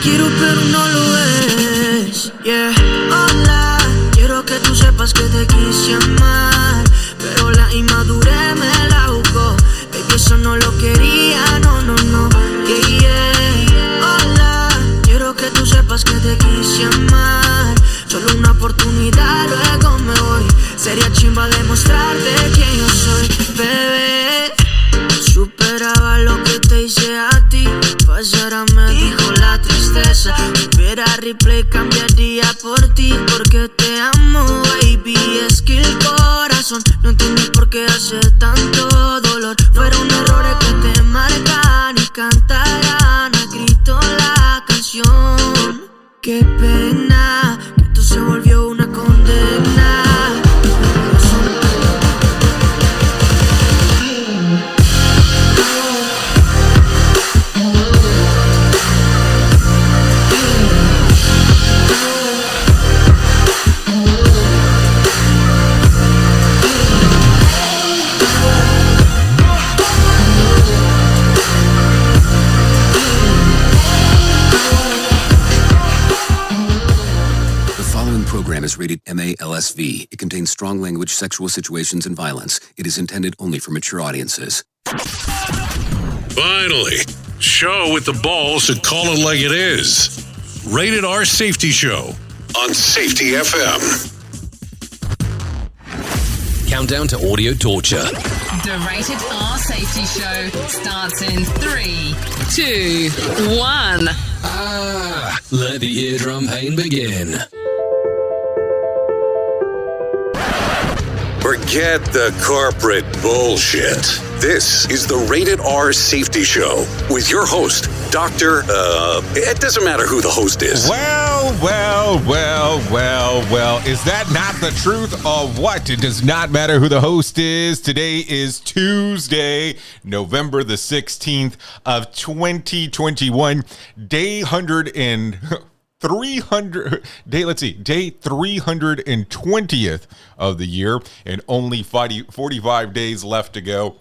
quiero pero no lo es, yeah. Hola, quiero que tú sepas que te quise amar, pero la inmadurez me la jugó. Baby, eso no lo quería, no, no, no, yeah, yeah. Hola, quiero que tú sepas que te quise amar, solo una oportunidad, luego me voy. Sería chimba demostrarte quién yo soy, bebé. Superaba lo que te hice a ti, pasara me dijo la tristeza. Si hubiera replay cambiaría por ti, porque te amo, baby. Es que el corazón no entiende por qué hace tanto dolor. Fueron errores que te marcan y cantarán a grito la canción. Qué pena que esto se volvió una condena. Is rated MA-LSV. It contains strong language, sexual situations, and violence. It is intended only for mature audiences. Finally, show with the balls to call it like it is. Rated R Safety Show on Safety FM. Countdown to audio torture. The Rated R Safety Show starts in 3, 2, 1. Let the eardrum pain begin. Forget the corporate bullshit. This is the Rated R Safety Show with your host, Dr. It doesn't matter who the host is. Well. Is that not the truth or what? It does not matter who the host is. Today is Tuesday, November the 16th of 2021. Day 320th of the year, and only 45 days left to go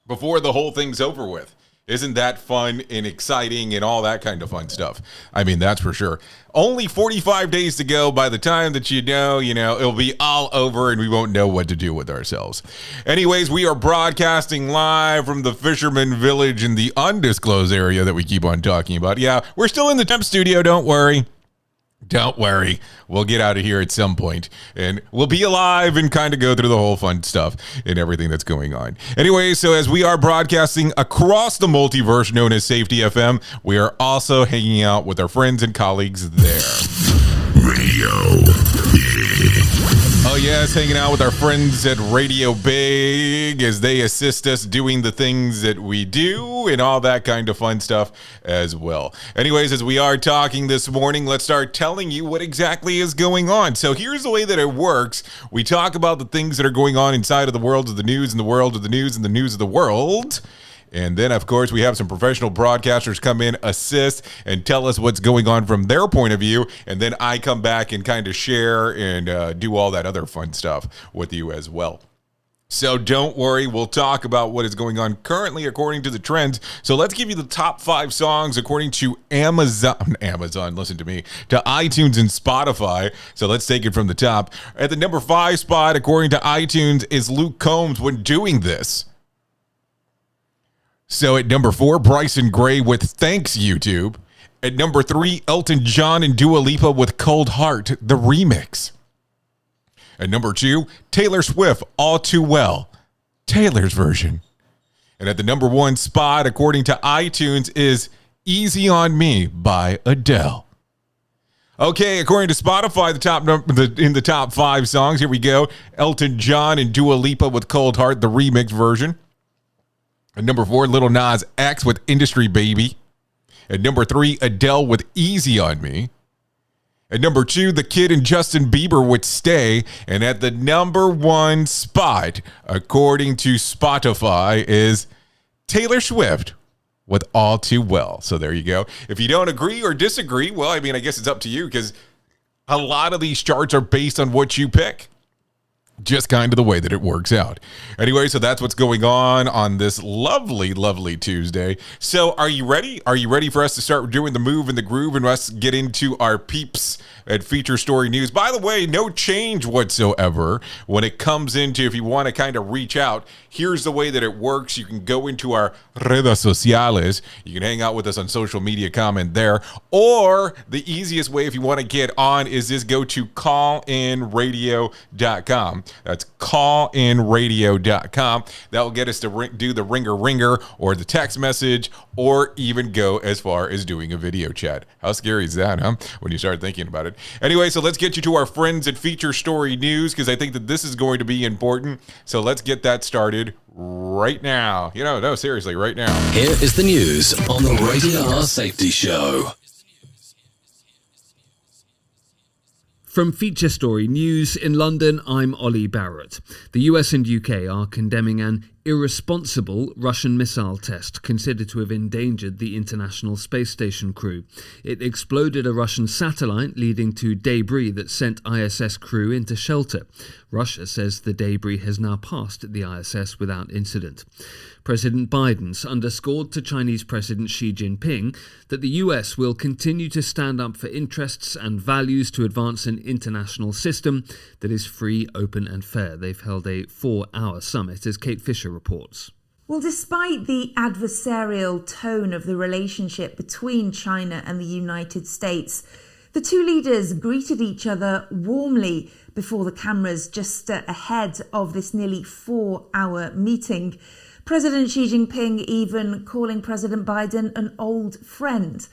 before the whole thing's over with. Isn't that fun and exciting and all that kind of fun stuff? I mean, that's for sure. Only 45 days to go. By the time that you know, it'll be all over and we won't know what to do with ourselves. Anyways, we are broadcasting live from the Fisherman Village in the undisclosed area that we keep on talking about. Yeah, we're still in the temp studio. Don't worry. Don't worry, we'll get out of here at some point, and we'll be alive and kind of go through the whole fun stuff and everything that's going on. Anyway, so as we are broadcasting across the multiverse known as Safety FM, we are also hanging out with our friends and colleagues there. Radio. Oh yes, hanging out with our friends at Radio Big as they assist us doing the things that we do and all that kind of fun stuff as well. Anyways, as we are talking this morning, let's start telling you what exactly is going on. So here's the way that it works. We talk about the things that are going on inside of the world of the news and the world of the news and the news of the world. And then, of course, we have some professional broadcasters come in, assist, and tell us what's going on from their point of view. And then I come back and kind of share and do all that other fun stuff with you as well. So don't worry, we'll talk about what is going on currently according to the trends. So let's give you the top 5 songs according to Amazon, listen to me, to iTunes and Spotify. So let's take it from the top. At the number 5 spot, according to iTunes, is Luke Combs When Doing This. So at number 4, Bryson Gray with Thanks YouTube. At number 3, Elton John and Dua Lipa with Cold Heart, the remix. At number 2, Taylor Swift, All Too Well, Taylor's version. And at the number 1 spot, according to iTunes, is Easy on Me by Adele. Okay, according to Spotify, in the top 5 songs, here we go. Elton John and Dua Lipa with Cold Heart, the remix version. At number 4, Lil Nas X with Industry Baby. At number 3, Adele with Easy on Me. At number 2, The Kid and Justin Bieber with Stay. And at the number 1 spot, according to Spotify, is Taylor Swift with All Too Well. So there you go. If you don't agree or disagree, well, I mean, I guess it's up to you because a lot of these charts are based on what you pick. Just kind of the way that it works out. Anyway, so that's what's going on this lovely, lovely Tuesday. So are you ready? Are you ready for us to start doing the move and the groove and us get into our peeps at Feature Story News? By the way, no change whatsoever when it comes into, if you want to kind of reach out, here's the way that it works. You can go into our redes sociales. You can hang out with us on social media, comment there. Or the easiest way, if you want to get on, is just go to callinradio.com. That's callinradio.com. That will get us to do the ringer or the text message, or even go as far as doing a video chat. How scary is that, huh? When you start thinking about it. Anyway, so let's get you to our friends at Feature Story News, because I think that this is going to be important. So let's get that started right now. No, seriously, right now. Here is the news on the Rated R Safety Show. From Feature Story News in London, I'm Ollie Barrett. The US and UK are condemning an irresponsible Russian missile test considered to have endangered the International Space Station crew. It exploded a Russian satellite, leading to debris that sent ISS crew into shelter. Russia says the debris has now passed the ISS without incident. President Biden's underscored to Chinese President Xi Jinping that the US will continue to stand up for interests and values to advance an international system that is free, open and fair. They've held a 4-hour summit, as Kate Fisher reports. Well, despite the adversarial tone of the relationship between China and the United States, the two leaders greeted each other warmly before the cameras just ahead of this nearly 4-hour meeting. President Xi Jinping even calling President Biden an old friend.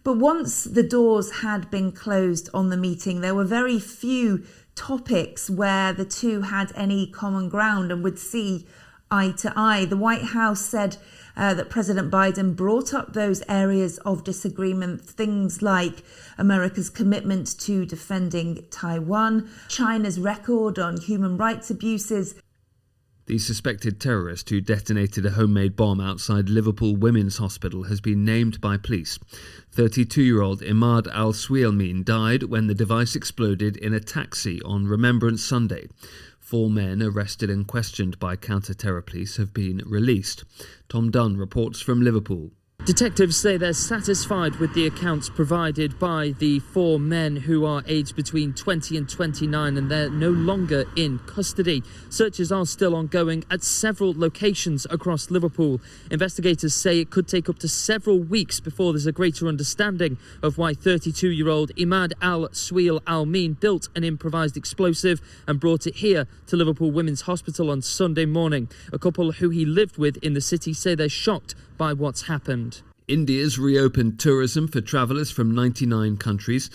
But once the doors had been closed on the meeting, there were very few topics where the two had any common ground and would see eye to eye. The White House said that President Biden brought up those areas of disagreement, things like America's commitment to defending Taiwan, China's record on human rights abuses. The suspected terrorist who detonated a homemade bomb outside Liverpool Women's Hospital has been named by police. 32-year-old Imad al-Suilmin died when the device exploded in a taxi on Remembrance Sunday. 4 men arrested and questioned by counter-terror police have been released. Tom Dunn reports from Liverpool. Detectives say they're satisfied with the accounts provided by the 4 men who are aged between 20 and 29, and they're no longer in custody. Searches are still ongoing at several locations across Liverpool. Investigators say it could take up to several weeks before there's a greater understanding of why 32-year-old Imad al-Suilmin built an improvised explosive and brought it here to Liverpool Women's Hospital on Sunday morning. A couple who he lived with in the city say they're shocked by what's happened. India's reopened tourism for travellers from 99 countries,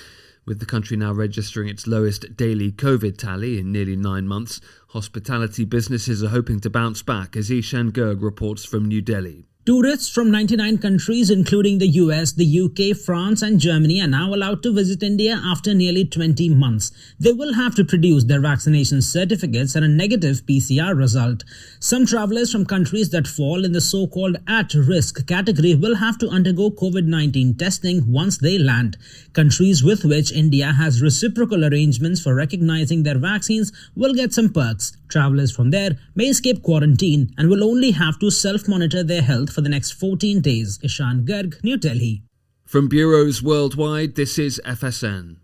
with the country now registering its lowest daily COVID tally in nearly 9 months. Hospitality businesses are hoping to bounce back, as Ishan Garg reports from New Delhi. Tourists from 99 countries, including the US, the UK, France and Germany, are now allowed to visit India after nearly 20 months. They will have to produce their vaccination certificates and a negative PCR result. Some travellers from countries that fall in the so-called at-risk category will have to undergo COVID-19 testing once they land. Countries with which India has reciprocal arrangements for recognizing their vaccines will get some perks. Travellers from there may escape quarantine and will only have to self-monitor their health for the next 14 days. Ishan Garg, New Delhi. From bureaus worldwide, this is FSN.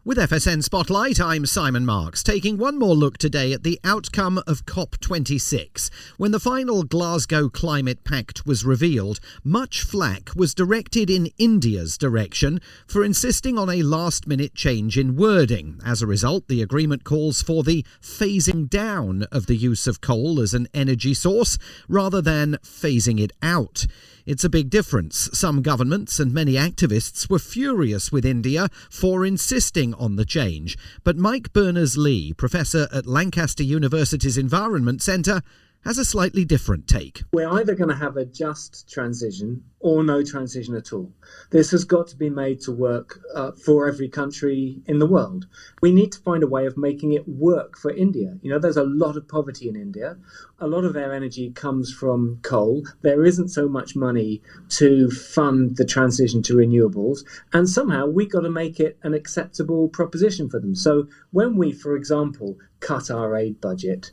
With FSN Spotlight, I'm Simon Marks, taking one more look today at the outcome of COP26. When the final Glasgow Climate Pact was revealed, much flack was directed in India's direction for insisting on a last-minute change in wording. As a result, the agreement calls for the phasing down of the use of coal as an energy source, rather than phasing it out. It's a big difference. Some governments and many activists were furious with India for insisting on the change. But Mike Berners-Lee, professor at Lancaster University's Environment Centre, has a slightly different take. We're either going to have a just transition or no transition at all. This has got to be made to work for every country in the world. We need to find a way of making it work for India. You know, there's a lot of poverty in India. A lot of their energy comes from coal. There isn't so much money to fund the transition to renewables. And somehow we've got to make it an acceptable proposition for them. So when we, for example, cut our aid budget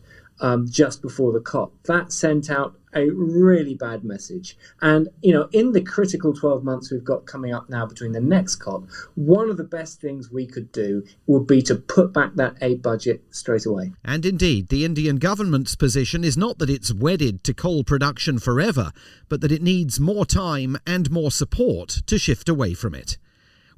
just before the COP, that sent out a really bad message. And, you know, in the critical 12 months we've got coming up now between the next COP, one of the best things we could do would be to put back that aid budget straight away. And indeed, the Indian government's position is not that it's wedded to coal production forever, but that it needs more time and more support to shift away from it.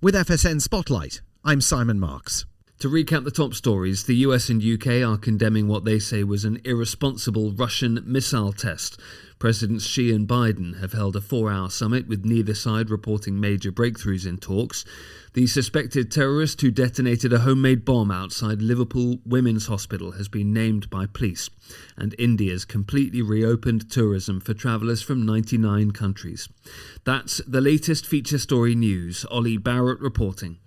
With FSN Spotlight, I'm Simon Marks. To recap the top stories, the US and UK are condemning what they say was an irresponsible Russian missile test. Presidents Xi and Biden have held a 4-hour summit with neither side reporting major breakthroughs in talks. The suspected terrorist who detonated a homemade bomb outside Liverpool Women's Hospital has been named by police. And India's completely reopened tourism for travellers from 99 countries. That's the latest feature story news. Ollie Barrett reporting.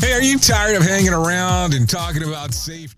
Hey, are you tired of hanging around and talking about safety?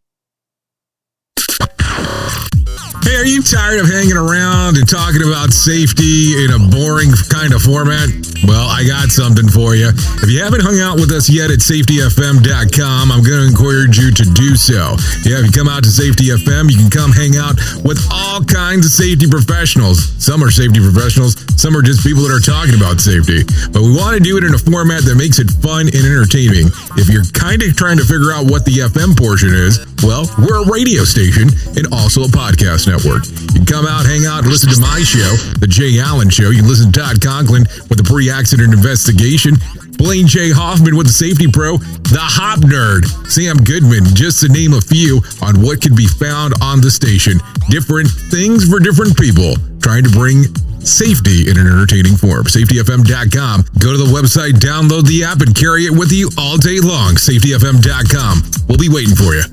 Hey, are you tired of hanging around and talking about safety in a boring kind of format? Well, I got something for you. If you haven't hung out with us yet at safetyfm.com, I'm going to encourage you to do so. Yeah, if you come out to Safety FM, you can come hang out with all kinds of safety professionals. Some are safety professionals, some are just people that are talking about safety. But we want to do it in a format that makes it fun and entertaining. If you're kind of trying to figure out what the FM portion is, well, we're a radio station and also a podcast network. You can come out, hang out, and listen to my show, The Jay Allen Show. You can listen to Todd Conklin with the pre-accident investigation, Blaine J. Hoffman with the Safety Pro, the Hop Nerd, Sam Goodman, just to name a few on what can be found on the station. Different things for different people, trying to bring safety in an entertaining form. SafetyFM.com. Go to the website, download the app, and carry it with you all day long. SafetyFM.com. We'll be waiting for you.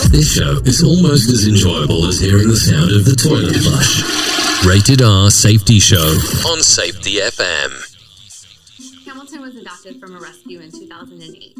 This show is almost as enjoyable as hearing the sound of the toilet flush. Rated R Safety Show on Safety FM. Hamilton was adopted from a rescue in 2008.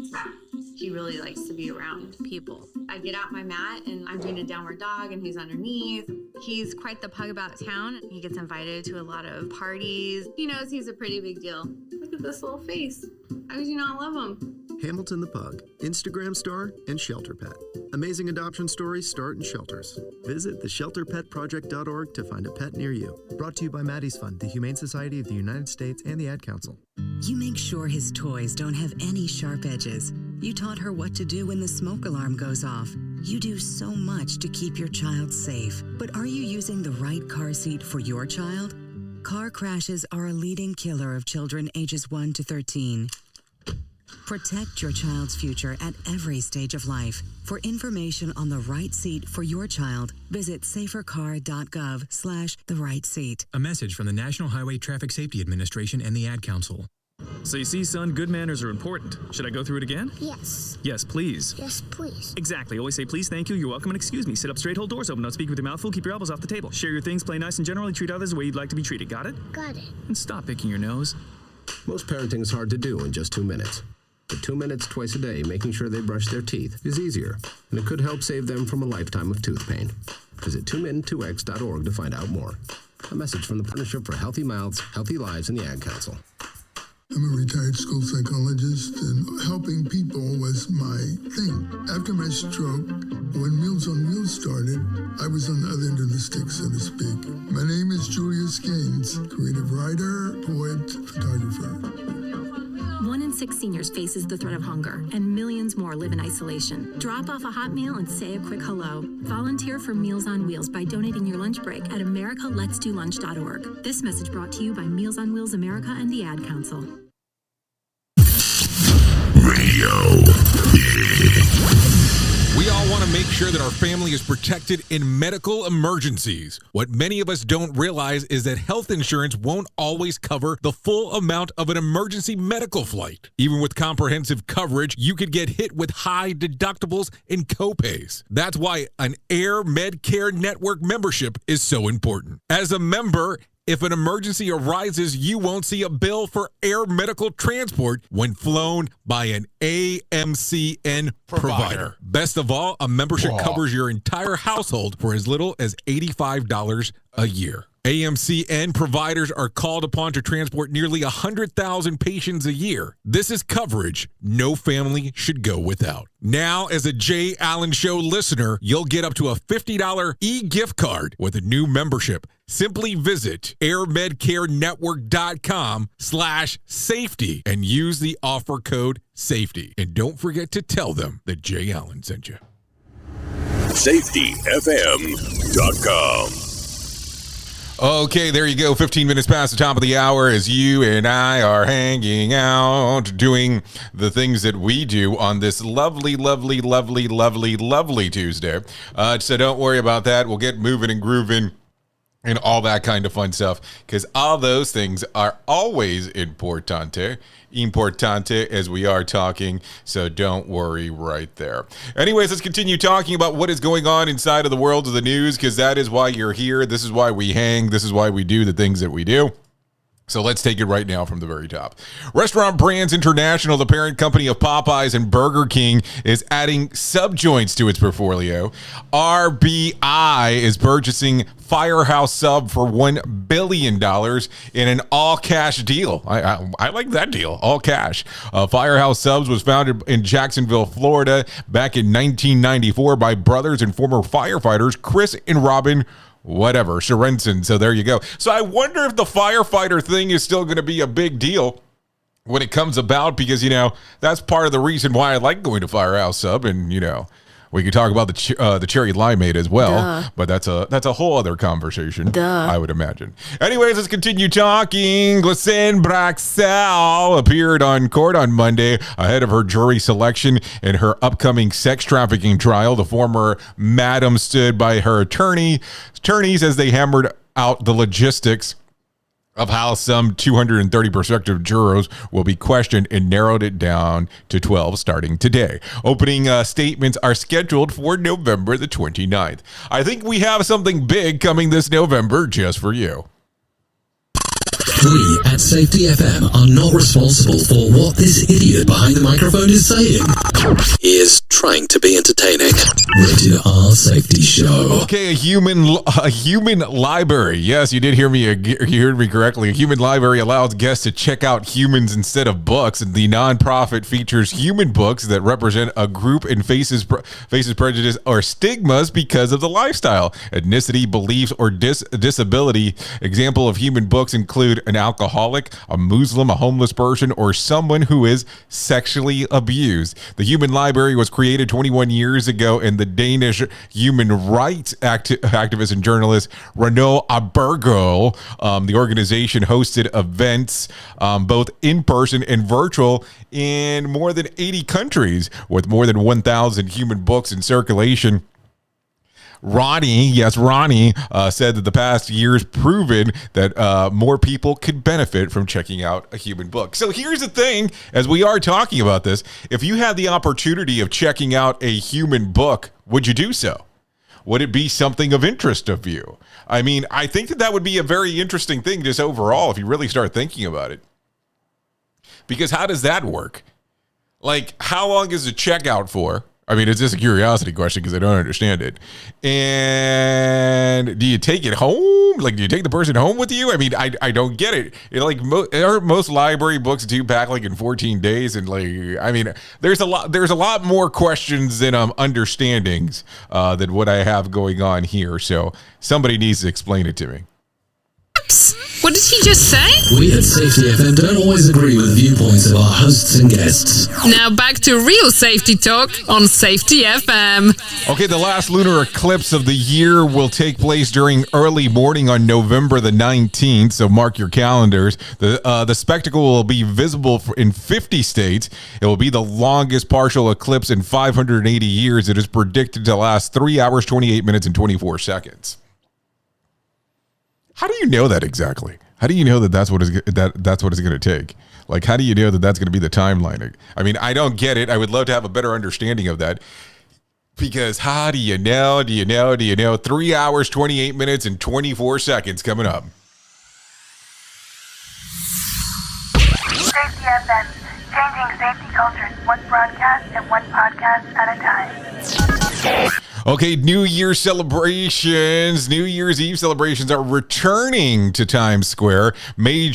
He really likes to be around people. I get out my mat and I'm doing a downward dog and he's underneath. He's quite the pug about town. He gets invited to a lot of parties. He knows he's a pretty big deal. Look at this little face. How could you not love him? Hamilton the Pug, Instagram star, and Shelter Pet. Amazing adoption stories start in shelters. Visit theshelterpetproject.org to find a pet near you. Brought to you by Maddie's Fund, the Humane Society of the United States, and the Ad Council. You make sure his toys don't have any sharp edges. You taught her what to do when the smoke alarm goes off. You do so much to keep your child safe. But are you using the right car seat for your child? Car crashes are a leading killer of children ages 1 to 13. Protect your child's future at every stage of life. For information on the right seat for your child, visit safercar.gov/the-right-seat. A message from the National Highway Traffic Safety Administration and the Ad Council. So you see, son, good manners are important. Should I go through it again? Yes. Yes, please. Yes, please. Exactly. Always say please, thank you, you're welcome, and excuse me. Sit up straight, hold doors open, don't speak with your mouth full, keep your elbows off the table. Share your things, play nice, and generally treat others the way you'd like to be treated. Got it? Got it. And stop picking your nose. Most parenting is hard to do in just 2 minutes. But 2 minutes twice a day, making sure they brush their teeth, is easier, and it could help save them from a lifetime of tooth pain. Visit 2min2x.org to find out more. A message from the Partnership for Healthy Mouths, Healthy Lives, and the Ad Council. I'm a retired school psychologist, and helping people was my thing. After my stroke, when Meals on Wheels started, I was on the other end of the stick, so to speak. My name is Julius Gaines, creative writer, poet, photographer. 1 in 6 seniors faces the threat of hunger, and millions more live in isolation. Drop off a hot meal and say a quick hello. Volunteer for Meals on Wheels by donating your lunch break at americaletsdolunch.org. This message brought to you by Meals on Wheels America and the Ad Council. Radio. We all want to make sure that our family is protected in medical emergencies. What many of us don't realize is that health insurance won't always cover the full amount of an emergency medical flight. Even with comprehensive coverage, you could get hit with high deductibles and copays. That's why an Air Medcare Network membership is so important. As a member, if an emergency arises, you won't see a bill for air medical transport when flown by an AMCN provider. Best of all, a membership covers your entire household for as little as $85 a year. AMCN providers are called upon to transport nearly 100,000 patients a year. This is coverage no family should go without. Now, as a Jay Allen Show listener, you'll get up to a $50 e-gift card with a new membership. Simply visit airmedcarenetwork.com/safety and use the offer code SAFETY. And don't forget to tell them that Jay Allen sent you. SafetyFM.com. Okay, there you go. 15 minutes past the top of the hour as you and I are hanging out, doing the things that we do on this lovely, lovely, lovely, lovely, lovely Tuesday. So don't worry about that. We'll get moving and grooving and all that kind of fun stuff, because all those things are always importante as we are talking, so don't worry right there. Anyways, let's continue talking about what is going on inside of the world of the news, because that is why you're here. This is why we hang. This is why we do the things that we do. So let's take it right now from the very top. Restaurant Brands International, the parent company of Popeyes and Burger King, is adding subjoints to its portfolio. RBI is purchasing Firehouse Sub for $1 billion in an all-cash deal. I like that deal, all cash. Firehouse Subs was founded in Jacksonville, Florida back in 1994 by brothers and former firefighters Chris and Robin Sorensen. So there you go. So I wonder if the firefighter thing is still going to be a big deal when it comes about, because, that's part of the reason why I like going to Firehouse Sub. And, we could talk about the cherry limeade as well, but that's a whole other conversation, I would imagine. Anyways, let's continue talking. Ghislaine Braxel appeared on court on Monday ahead of her jury selection in her upcoming sex trafficking trial. The former madam stood by her attorneys as they hammered out the logistics of how some 230 prospective jurors will be questioned, and narrowed it down to 12 starting today. Opening statements are scheduled for November the 29th. I think we have something big coming this November just for you. We at Safety FM are not responsible for what this idiot behind the microphone is saying. He is trying to be entertaining. Rated R Safety Show. Okay, a human library. Yes, you did hear me. You heard me correctly. A human library allows guests to check out humans instead of books. The nonprofit features human books that represent a group and faces prejudice or stigmas because of the lifestyle, ethnicity, beliefs, or disability. Example of human books include an alcoholic, a Muslim, a homeless person, or someone who is sexually abused. The Human Library was created 21 years ago, and the Danish human rights activist and journalist Renaud Abergo, the organization hosted events both in person and virtual in more than 80 countries with more than 1,000 human books in circulation. Ronnie said that the past year's proven that more people could benefit from checking out a human book. So here's the thing, as we are talking about this, if you had the opportunity of checking out a human book, would you do so? Would it be something of interest of you? I mean, I think that would be a very interesting thing just overall if you really start thinking about it. Because how does that work? Like, how long is the checkout for? I mean, it's just a curiosity question because I don't understand it. And do you take it home? Like, do you take the person home with you? I mean, I don't get it. Most library books do pack like in 14 days, and there's a lot more questions than understandings than what I have going on here. So somebody needs to explain it to me. What did he just say? We at Safety FM don't always agree with viewpoints of our hosts and guests. Now back to real safety talk on Safety FM. Okay, the last lunar eclipse of the year will take place during early morning on November the 19th, so mark your calendars. The spectacle will be visible in 50 states. It will be the longest partial eclipse in 580 years. It is predicted to last 3 hours, 28 minutes, and 24 seconds. How do you know that exactly? How do you know that that's what it's going to take? Like, how do you know that that's going to be the timeline? I mean, I don't get it. I would love to have a better understanding of that. Because how do you know? 3 hours, 28 minutes, and 24 seconds coming up. Safety FM, changing safety cultures, one broadcast and one podcast at a time. Okay, New Year's celebrations, New Year's Eve celebrations are returning to Times Square. Mayor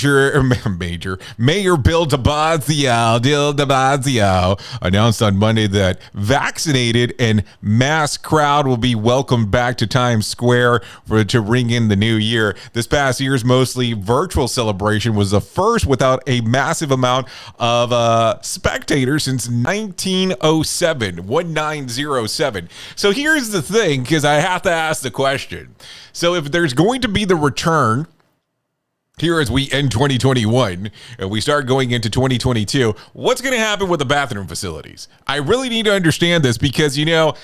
Bill de Blasio announced on Monday that vaccinated and mass crowd will be welcomed back to Times Square to ring in the new year. This past year's mostly virtual celebration was the first without a massive amount of spectators since 1907. So here's the thing, because I have to ask the question. So if there's going to be the return here as we end 2021 and we start going into 2022, what's going to happen with the bathroom facilities? I really need to understand this because, you know,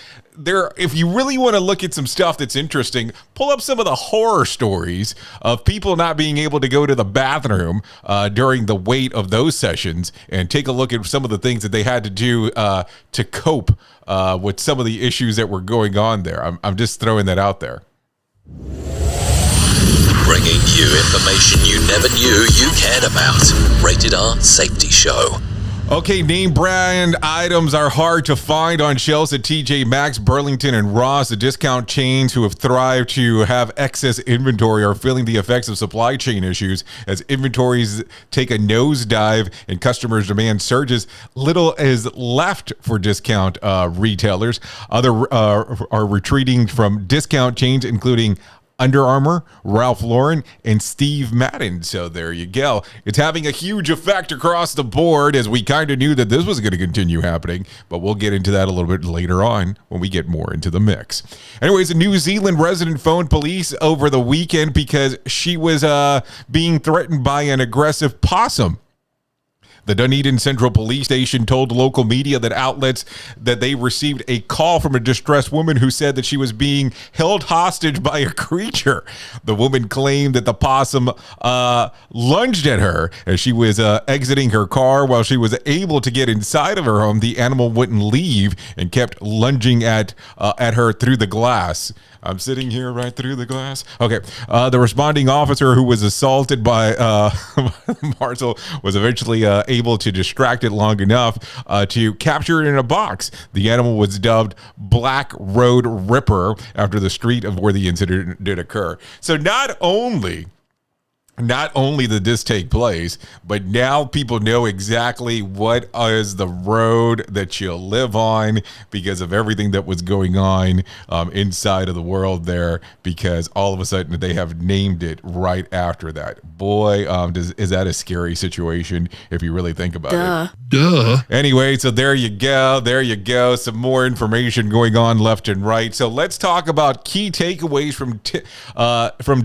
if you really want to look at some stuff that's interesting, pull up some of the horror stories of people not being able to go to the bathroom during the wait of those sessions, and take a look at some of the things that they had to do to cope with some of the issues that were going on there. I'm just throwing that out there. Bringing you information you never knew you cared about. Rated R Safety Show. Okay, name brand items are hard to find on shelves at TJ Maxx, Burlington, and Ross. The discount chains who have thrived to have excess inventory are feeling the effects of supply chain issues as inventories take a nosedive and customers' demand surges. Little is left for discount retailers. Other are retreating from discount chains, including Under Armour, Ralph Lauren, and Steve Madden. So there you go. It's having a huge effect across the board, as we kind of knew that this was going to continue happening, but we'll get into that a little bit later on when we get more into the mix. Anyways, a New Zealand resident phoned police over the weekend because she was being threatened by an aggressive possum. The Dunedin Central Police Station told local media that outlets that they received a call from a distressed woman who said that she was being held hostage by a creature. The woman claimed that the possum lunged at her as she was exiting her car. While she was able to get inside of her home, the animal wouldn't leave and kept lunging at her through the glass. I'm sitting here right through the glass. Okay. The responding officer who was assaulted by Marshall was eventually able to distract it long enough to capture it in a box. The animal was dubbed Black Road Ripper after the street of where the incident did occur. So not only did this take place, but now people know exactly what is the road that you live on because of everything that was going on inside of the world there, because all of a sudden they have named it right after that. Boy, is that a scary situation if you really think about it. Duh. Anyway, so there you go. Some more information going on left and right. So let's talk about key takeaways from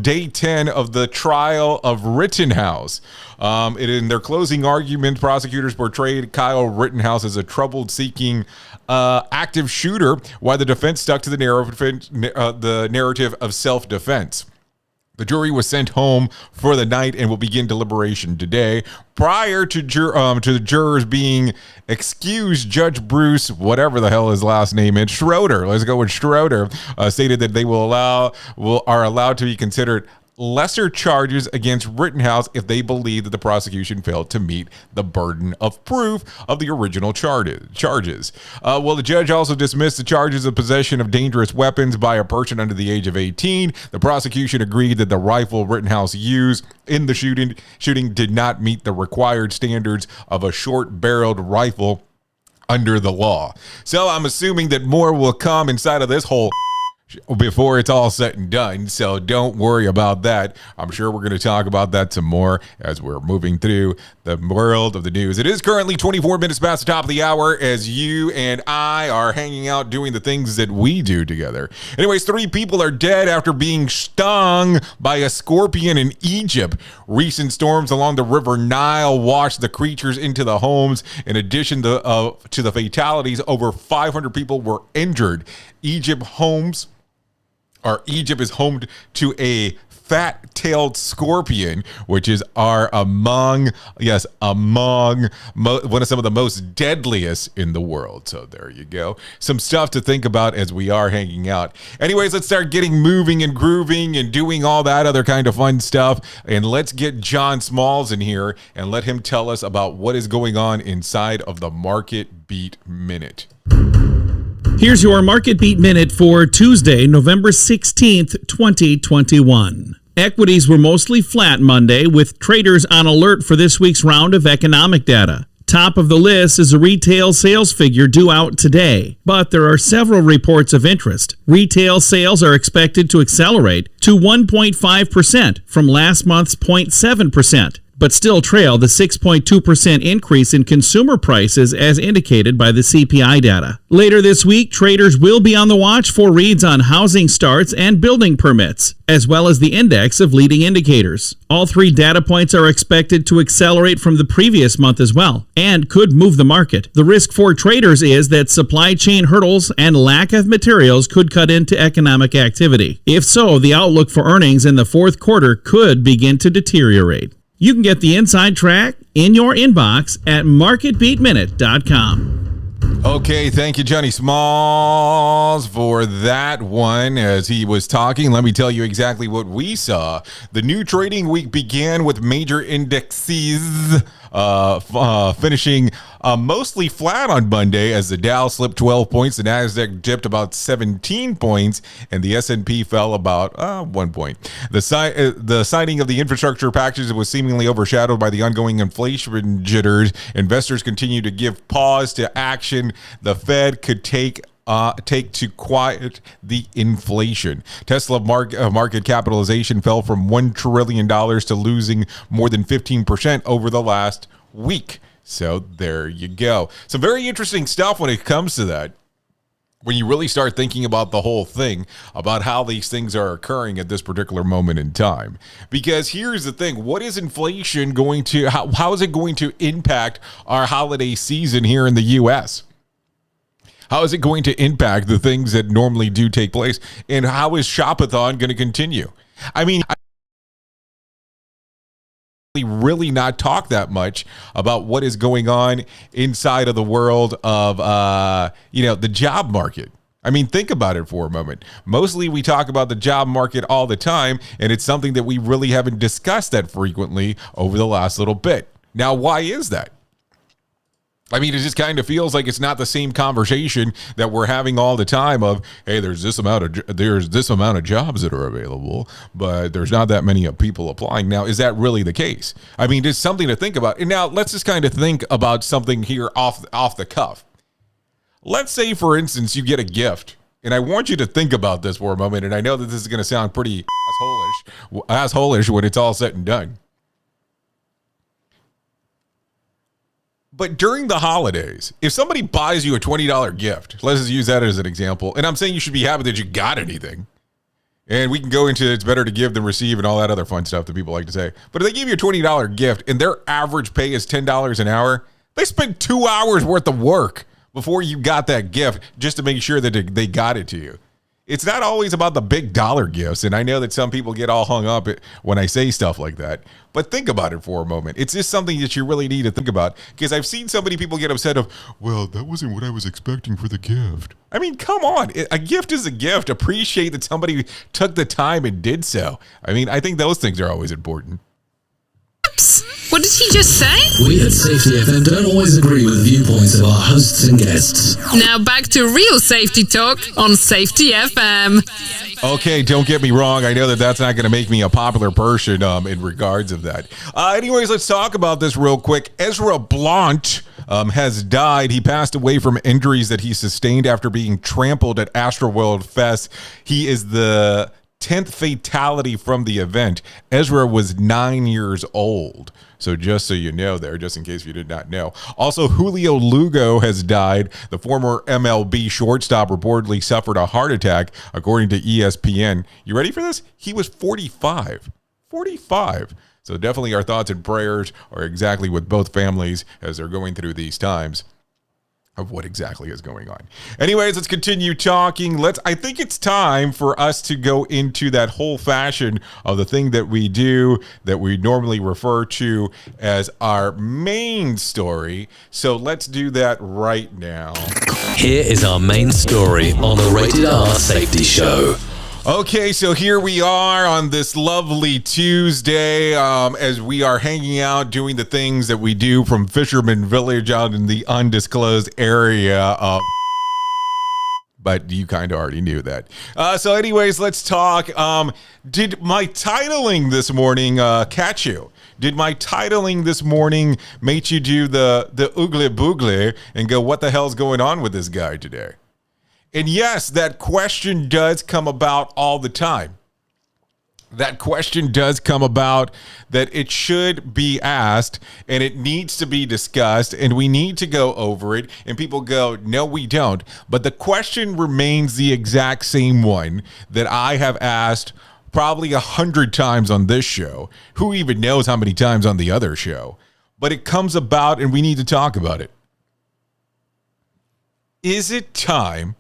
day 10 of the trial of Rittenhouse. In their closing argument, prosecutors portrayed Kyle Rittenhouse as a trouble-seeking active shooter, while the defense stuck to the narrative of self-defense. The jury was sent home for the night and will begin deliberation today. Prior to the jurors being excused, Judge Bruce, whatever the hell his last name is, Schroeder, let's go with Schroeder, stated that they are allowed to be considered lesser charges against Rittenhouse if they believe that the prosecution failed to meet the burden of proof of the original charges. The judge also dismissed the charges of possession of dangerous weapons by a person under the age of 18. The prosecution agreed that the rifle Rittenhouse used in the shooting did not meet the required standards of a short-barreled rifle under the law. So I'm assuming that more will come inside of this whole before it's all said and done. So don't worry about that. I'm sure we're going to talk about that some more as we're moving through the world of the news. It is currently 24 minutes past the top of the hour as you and I are hanging out doing the things that we do together. Anyways, 3 people are dead after being stung by a scorpion in Egypt. Recent storms along the River Nile washed the creatures into the homes. In addition to the fatalities, over 500 people were injured. Egypt is home to a fat-tailed scorpion, which is among one of some of the most deadliest in the world. So there you go. Some stuff to think about as we are hanging out. Anyways, let's start getting moving and grooving and doing all that other kind of fun stuff. And let's get John Smalls in here and let him tell us about what is going on inside of the Market Beat Minute. Here's your Market Beat Minute for Tuesday, November 16th, 2021. Equities were mostly flat Monday, with traders on alert for this week's round of economic data. Top of the list is a retail sales figure due out today, but there are several reports of interest. Retail sales are expected to accelerate to 1.5% from last month's 0.7%. but still trail the 6.2% increase in consumer prices as indicated by the CPI data. Later this week, traders will be on the watch for reads on housing starts and building permits, as well as the index of leading indicators. All 3 data points are expected to accelerate from the previous month as well, and could move the market. The risk for traders is that supply chain hurdles and lack of materials could cut into economic activity. If so, the outlook for earnings in the fourth quarter could begin to deteriorate. You can get the inside track in your inbox at marketbeatminute.com. Okay, thank you, Johnny Smalls, for that one. As he was talking, let me tell you exactly what we saw. The new trading week began with major indexes finishing mostly flat on Monday as the Dow slipped 12 points, the Nasdaq dipped about 17 points, and the S&P fell about 1 point. The signing of the infrastructure package was seemingly overshadowed by the ongoing inflation jitters. Investors continue to give pause to action the Fed could take to quiet the inflation. Tesla market capitalization fell from $1 trillion to losing more than 15% over the last week. So there you go. Some very interesting stuff when it comes to that. When you really start thinking about the whole thing, about how these things are occurring at this particular moment in time. Because here's the thing, what is inflation going to, how is it going to impact our holiday season here in the U.S.? How is it going to impact the things that normally do take place? And how is Shopathon going to continue? I mean, I really not talk that much about what is going on inside of the world of, the job market. I mean, think about it for a moment. Mostly we talk about the job market all the time, and it's something that we really haven't discussed that frequently over the last little bit. Now, why is that? I mean, it just kind of feels like it's not the same conversation that we're having all the time of, hey, there's this amount of jobs that are available, but there's not that many people applying. Now, is that really the case? I mean, it's something to think about. And now let's just kind of think about something here off the cuff. Let's say, for instance, you get a gift, and I want you to think about this for a moment. And I know that this is going to sound pretty asshole-ish when it's all said and done. But during the holidays, if somebody buys you a $20 gift, let's just use that as an example, and I'm saying you should be happy that you got anything, and we can go into it's better to give than receive and all that other fun stuff that people like to say. But if they give you a $20 gift and their average pay is $10 an hour, they spent 2 hours worth of work before you got that gift just to make sure that they got it to you. It's not always about the big dollar gifts, and I know that some people get all hung up when I say stuff like that, but think about it for a moment. It's just something that you really need to think about, because I've seen so many people get upset of, well, that wasn't what I was expecting for the gift. I mean, come on. A gift is a gift. Appreciate that somebody took the time and did so. I mean, I think those things are always important. What did he just say? We at Safety FM don't always agree with the viewpoints of our hosts and guests. Now back to real safety talk on Safety FM. Okay, don't get me wrong. I know that that's not going to make me a popular person in regards of that. Anyways, let's talk about this real quick. Ezra Blount has died. He passed away from injuries that he sustained after being trampled at Astroworld Fest. He is the 10th fatality from the event. Ezra was 9 years old. So just so you know there, just in case you did not know. Also, Julio Lugo has died. The former MLB shortstop reportedly suffered a heart attack, according to ESPN. You ready for this? He was 45. 45. So definitely our thoughts and prayers are exactly with both families as they're going through these times of what exactly is going on. Anyways, let's continue talking. I think it's time for us to go into that whole fashion of the thing that we do that we normally refer to as our main story. So let's do that right now. Here is our main story on the Rated R Safety Show. Okay, so here we are on this lovely Tuesday as we are hanging out doing the things that we do from Fisherman Village out in the undisclosed area of... But you kind of already knew that. So anyways, let's talk. Did my titling this morning catch you? Did my titling this morning make you do the oogle boogle and go, what the hell's going on with this guy today? And yes, that question does come about all the time. That question does come about that it should be asked and it needs to be discussed and we need to go over it. And people go, no, we don't. But the question remains the exact same one that I have asked probably 100 times on this show. Who even knows how many times on the other show? But it comes about and we need to talk about it. Is it time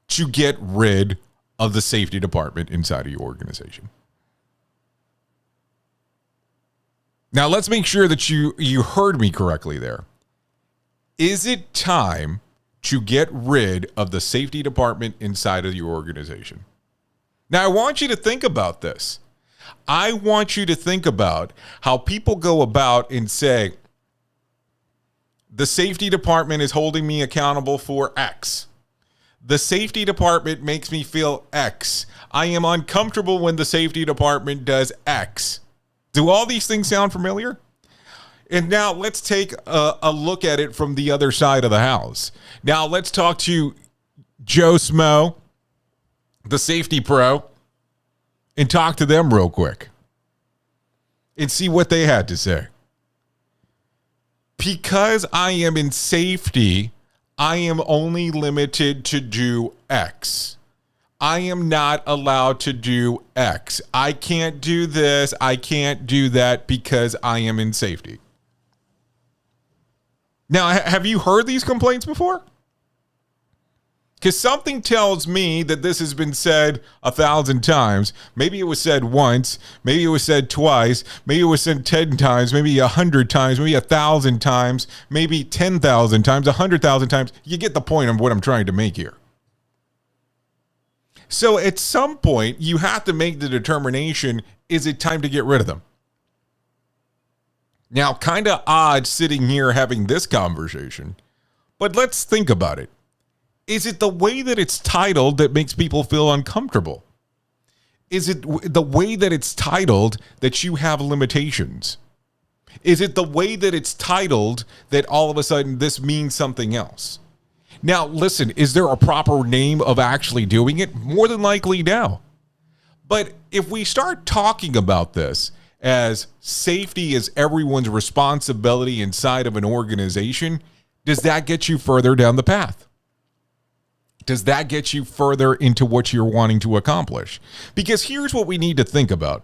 to get rid of the safety department inside of your organization? Now, let's make sure that you heard me correctly there. Is it time to get rid of the safety department inside of your organization? Now, I want you to think about this. I want you to think about how people go about and say, the safety department is holding me accountable for X. The safety department makes me feel X. I am uncomfortable when the safety department does X. Do all these things sound familiar? And now let's take a look at it from the other side of the house. Now let's talk to Joe Smo, the safety pro, and talk to them real quick and see what they had to say. Because I am in safety, I am only limited to do X. I am not allowed to do X. I can't do this. I can't do that because I am in safety. Now, have you heard these complaints before? Because something tells me that this has been said 1,000 times. Maybe it was said once. Maybe it was said twice. Maybe it was said 10 times. Maybe 100 times. Maybe 1,000 times. Maybe 10,000 times. 100,000 times. You get the point of what I'm trying to make here. So at some point, you have to make the determination, is it time to get rid of them? Now, kind of odd sitting here having this conversation, but let's think about it. Is it the way that it's titled that makes people feel uncomfortable? Is it the way that it's titled that you have limitations? Is it the way that it's titled that all of a sudden this means something else? Now, listen, is there a proper name of actually doing it? More than likely no. But if we start talking about this as safety is everyone's responsibility inside of an organization, does that get you further down the path? Does that get you further into what you're wanting to accomplish? Because here's what we need to think about.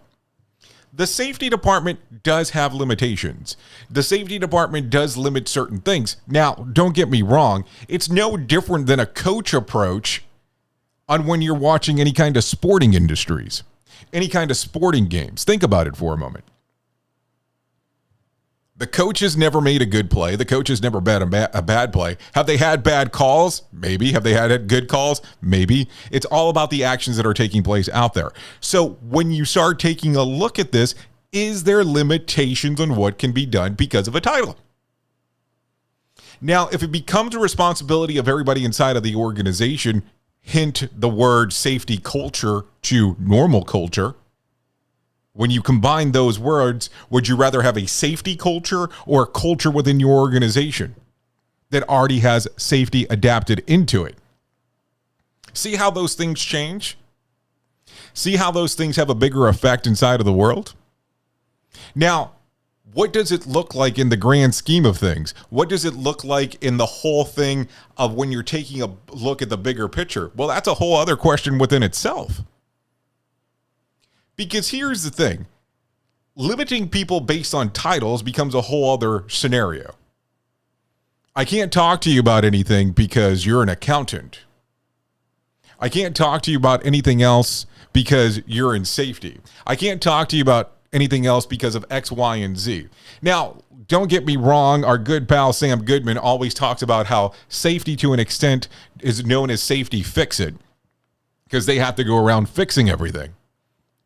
The safety department does have limitations. The safety department does limit certain things. Now, don't get me wrong. It's no different than a coach approach on when you're watching any kind of sporting industries, any kind of sporting games. Think about it for a moment. The coach has never made a good play. The coach has never made a bad play. Have they had bad calls? Maybe. Have they had good calls? Maybe. It's all about the actions that are taking place out there. So when you start taking a look at this, is there limitations on what can be done because of a title? Now, if it becomes a responsibility of everybody inside of the organization, hint the word safety culture to normal culture, when you combine those words, would you rather have a safety culture or a culture within your organization? that already has safety adapted into it. See how those things change? See how those things have a bigger effect inside of the world? Now, what does it look like in the grand scheme of things? What does it look like in the whole thing of when you're taking a look at the bigger picture? Well, that's a whole other question within itself. Because here's the thing. Limiting people based on titles becomes a whole other scenario. I can't talk to you about anything because you're an accountant. I can't talk to you about anything else because you're in safety. I can't talk to you about anything else because of X, Y, and Z. Now, don't get me wrong. Our good pal Sam Goodman always talks about how safety to an extent is known as safety fix-it because they have to go around fixing everything.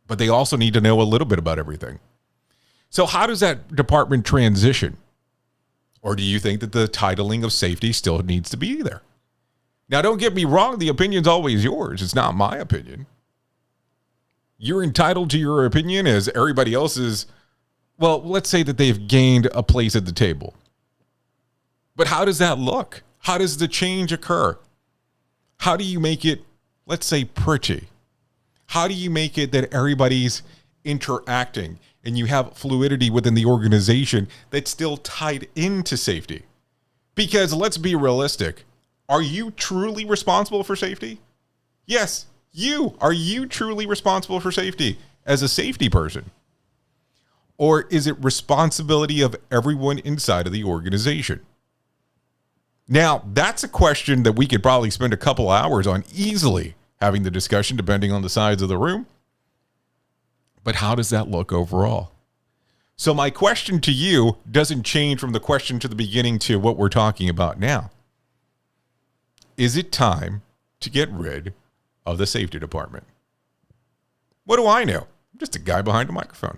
But they also need to know a little bit about everything. So how does that department transition? Or do you think that the titling of safety still needs to be there? Now, don't get me wrong. The opinion's always yours. It's not my opinion. You're entitled to your opinion as everybody else is. Well, let's say that they've gained a place at the table. But how does that look? How does the change occur? How do you make it, let's say, pretty? How do you make it that everybody's interacting and you have fluidity within the organization that's still tied into safety? Because let's be realistic. Are you truly responsible for safety? Yes, you. Are you truly responsible for safety as a safety person? Or is it responsibility of everyone inside of the organization? Now, that's a question that we could probably spend a couple hours on easily having the discussion, depending on the size of the room. But how does that look overall? So my question to you doesn't change from the question to the beginning to what we're talking about now. Is it time to get rid of the safety department? What do I know? I'm just a guy behind a microphone.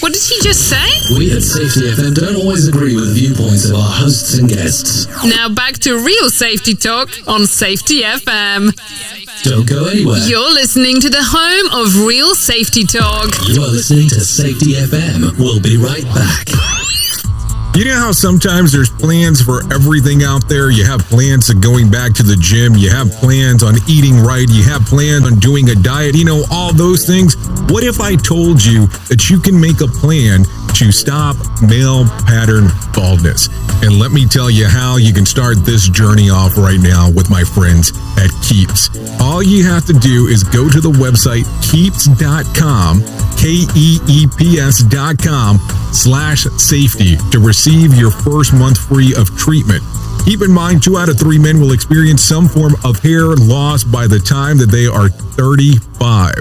What did he just say? We at Safety FM don't always agree with viewpoints of our hosts and guests. Now back to real safety talk on Safety FM. Don't go anywhere. You're listening to the home of real safety talk. You are listening to Safety FM. We'll be right back. You know how sometimes there's plans for everything out there? You have plans of going back to the gym. You have plans on eating right. You have plans on doing a diet. You know, all those things. What if I told you that you can make a plan to stop male pattern baldness? And let me tell you how you can start this journey off right now with my friends at Keeps. All you have to do is go to the website keeps.com, KEEPS.com/safety to receive your first month free of treatment. Keep in mind, 2 out of 3 men will experience some form of hair loss by the time that they are 35.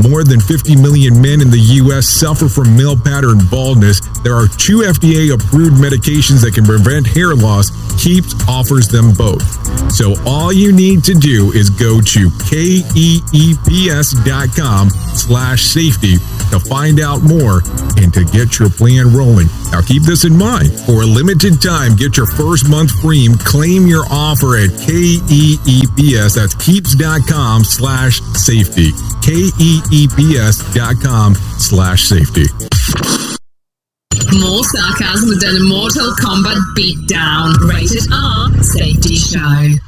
More than 50 million men in the U.S. suffer from male pattern baldness. There are 2 FDA-approved medications that can prevent hair loss. Keeps offers them both. So all you need to do is go to KEEPS.com/safety to find out more and to get your plan rolling. Now keep this in mind. For a limited time, get your first month free. Claim your offer at KEEPS. That's keeps.com/safety. KEEPS.com/safety. More sarcasm than a Mortal Kombat beatdown. Rated R Safety Show.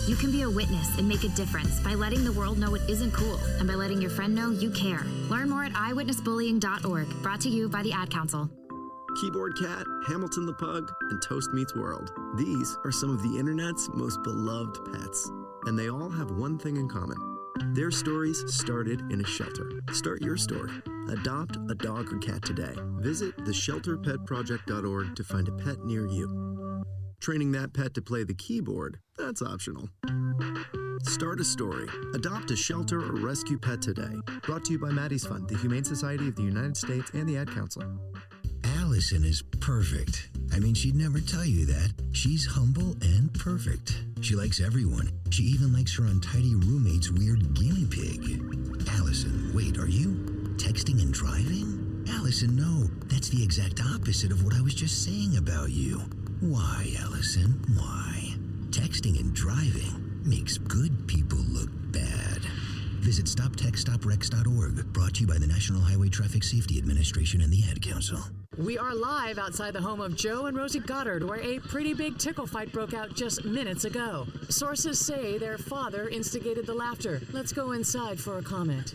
You can be a witness and make a difference by letting the world know it isn't cool and by letting your friend know you care. Learn more at eyewitnessbullying.org. Brought to you by the Ad Council. Keyboard Cat, Hamilton the Pug, and Toast Meets World. These are some of the internet's most beloved pets, and they all have one thing in common. Their stories started in a shelter. Start your story. Adopt a dog or cat today. Visit theshelterpetproject.org to find a pet near you. Training that pet to play the keyboard, that's optional. Start a story. Adopt a shelter or rescue pet today. Brought to you by Maddie's Fund, the Humane Society of the United States, and the Ad Council. Allison is perfect. I mean, she'd never tell you that. She's humble and perfect. She likes everyone. She even likes her untidy roommate's weird guinea pig. Allison Allison, wait, are you texting and driving? Allison, no. That's the exact opposite of what I was just saying about you. Why, Allison? Why? Texting and driving makes good people look bad. Visit StopTextStopWrecks.org, brought to you by the National Highway Traffic Safety Administration and the Ad Council. We are live outside the home of Joe and Rosie Goddard, where a pretty big tickle fight broke out just minutes ago. Sources say their father instigated the laughter. Let's go inside for a comment.